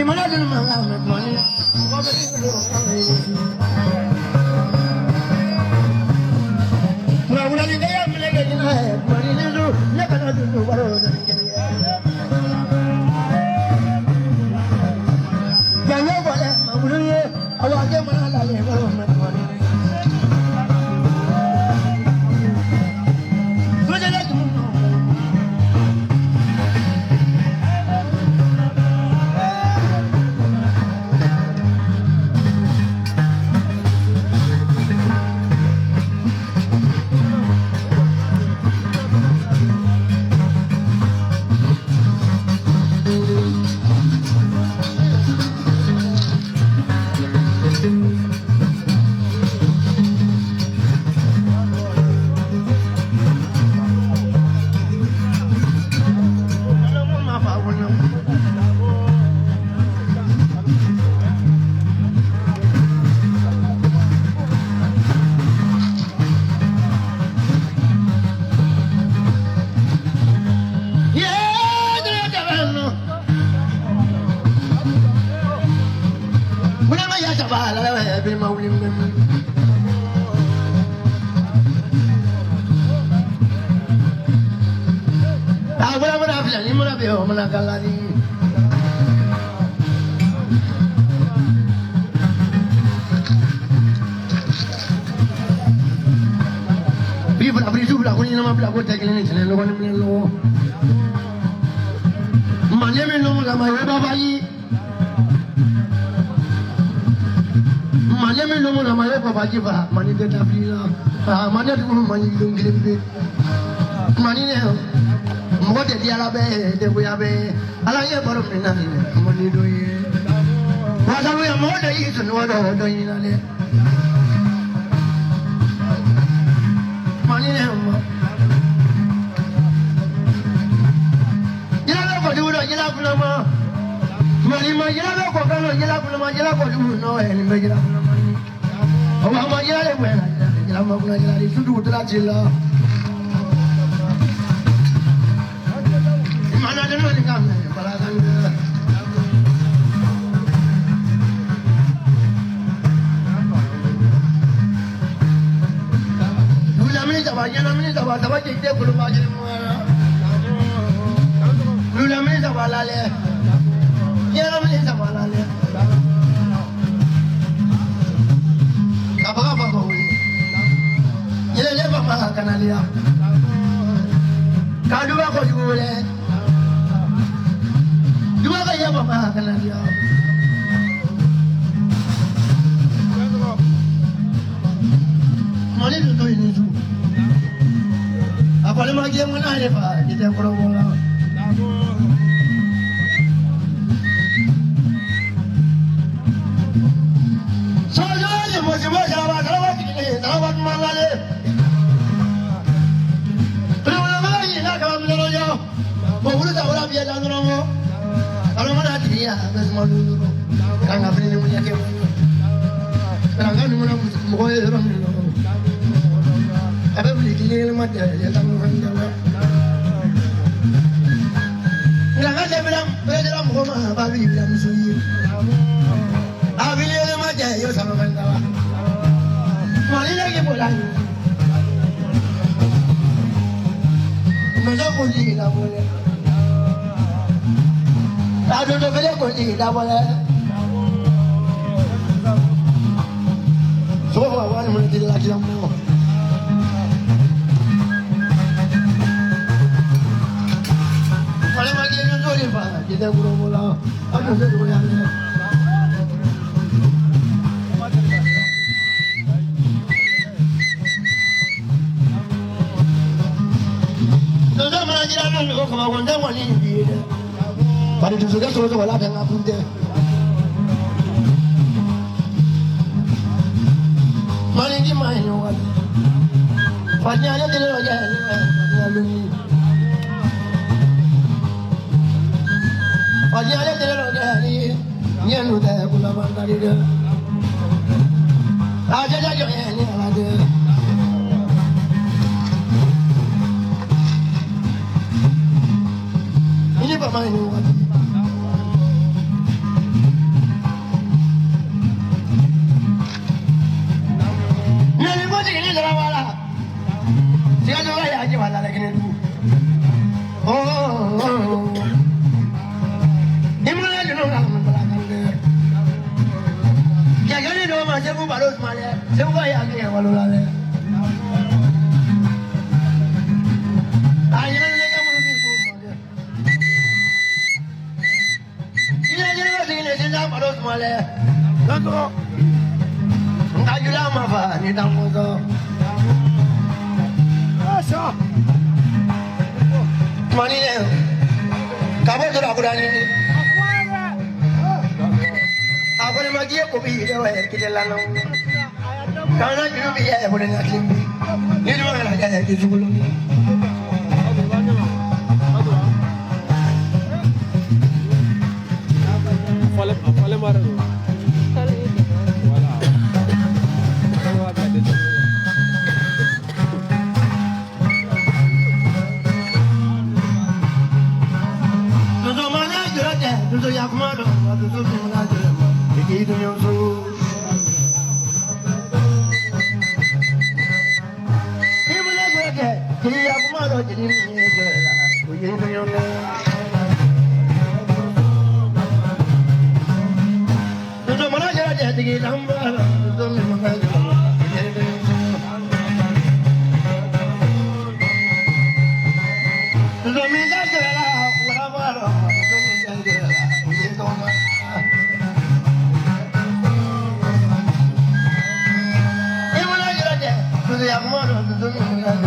mana dulu malam money. Mula ni kaya mereka jelah money dulu, nak kena dulu baru nak kaya. Jangan boleh, mula ni awak je mana lagi baru nak money. Mani dia tak beli lah. Mani ada pun mani belum kirim duit. Mani ni, muka dia lah be, dia punya be. Alangnya baru pernah ni, mani doi. Masa tu yang muka dia itu semua doi ni lah le. Mani ni, jelah kau dulu, jelah kau nama. Mani mah jelah kau kalau jelah kau nama, jelah kau dulu no, ni jelah kau nama ni. Awak mah jelah le, jelah mah kau jelah ni sudu telah jelah. Mana ada mana kamu? Balasan dia. Lula mini tak jadi belum aja ni mana. Lula mini tak balale. Dia mini tak balale. Apa kau ni? Dia apa makan dia? Kalau dua kau juga boleh. Dua kaya apa makan dia? Mana tu ini tu? Apa lagi yang mana ni pak? Kita perlu bola. Saja je masih apa? Selamat mangale. Terima kasih nak kamu menolong. Bawa tak orang biar jangan orang. Kalau mana dia, semua dulu. Kalau nggak beri ni punya kau. Kalau nggak ni mana muka dia orang ni. Apa beli dia lemah dia tak mahu jalan. Kalau nggak dia bilang, dia muka mah babi bilang musuh. Abi dia lemah dia sama jalan. Mana lagi pulang? Masa kunci tak boleh. Aduh tu boleh kunci tak boleh. Semua orang mesti lagi lama. Kalau lagi ni tu ni pak, kita kurang bola. Aduh tu boleh ni. Tujuh mana jiran ni kau kemana kau wali ni? Pada tu juga suruh wala dengan apa dia? Mana ni main orang? Fanya aja dia aja ni. Fanya aja dia aja ni. Ni anu dah pula bandar dia. Aja aja ni ada. Ini pemain orang. Sewa ya ke walula le. Ayana le ka mun ko mo. Ina je ba dile je na ma dos male. Lako. Ngajula ma fa ni dang mo to. Asa. Mani le. Kabo to ra ni. Apane ma je ko bi de wa ki de la no. Kana ju bi ya ko de na kimbi. Ni do la ya ki su ko lo. Fale mara. Wala. Tudo mana jurate, tudo ya kumado, tudo mana jurate. Iki do yo so. Kimana jurate, ki ya kumado jadi ni jurate. Iki do yo ne. Tudo mana jurate, iki lamba, tudo mana jurate. Iki do yo so. Tudo mana jurate, wala wala. Tudo mana jurate, iki do ma. Tudo ya kumado, tudo mana